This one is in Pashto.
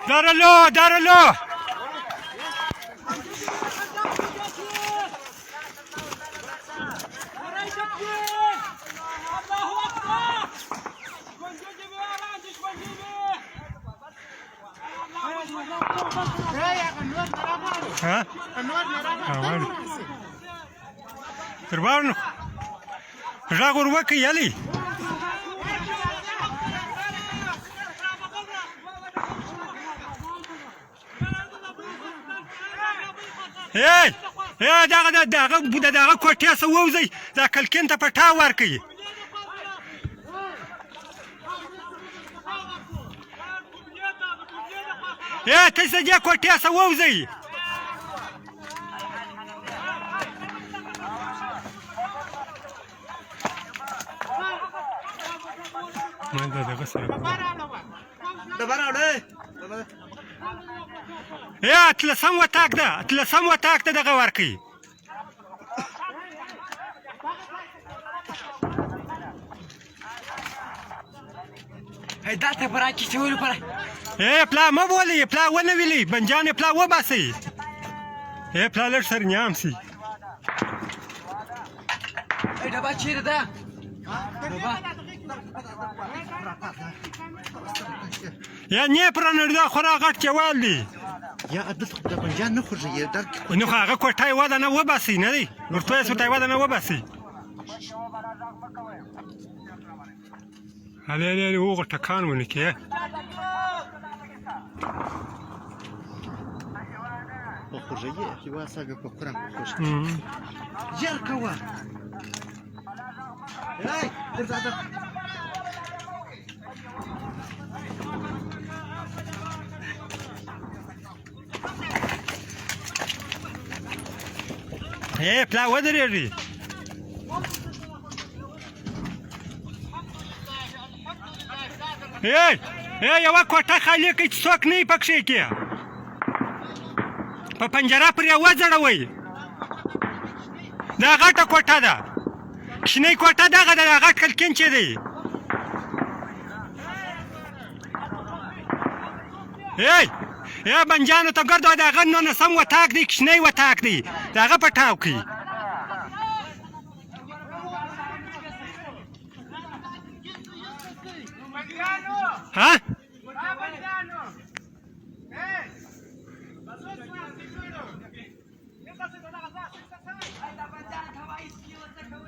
دارلو دارلو ها تربارنو راغور وكي يلي هي هي دغه کوټه سووځي دا کلکین ته پټا ورکي هي ته سجه کوټه سووځي ما دغه سره دبره يا تلسم وتاك ده دغه ورکي هيدا ته براكي سوي پر اے پلا ما بولي پلا ونه ویلي بنجان پلا و باسي اے پلا لر سر نيام سي اي دبا چير ده دبا يا ني پرن دا خورا غټ چوال دي يا عدد د بنجان نه خوږي درک نو هغه کوټای ودا نه و باسي نه دي ورته سوتای ودا نه و باسي هله هو ټکان ونکي خوږي چې واسګه کوکرم خوږي جر کوا هاي درځه اے پلا ودرېږي اے یوه کوټه خالي کړئ چې څوک نه وي پکښې کې په پنجره پرې وځړوئ دا غټه کوټه ده کښنۍ کوټه دغه ده دا غټ کلکین چې دی ای بنجانو ته ګرد د هغه نولسم وطاق دی کښنۍ وطاق دی د هغه په ټاو کې ها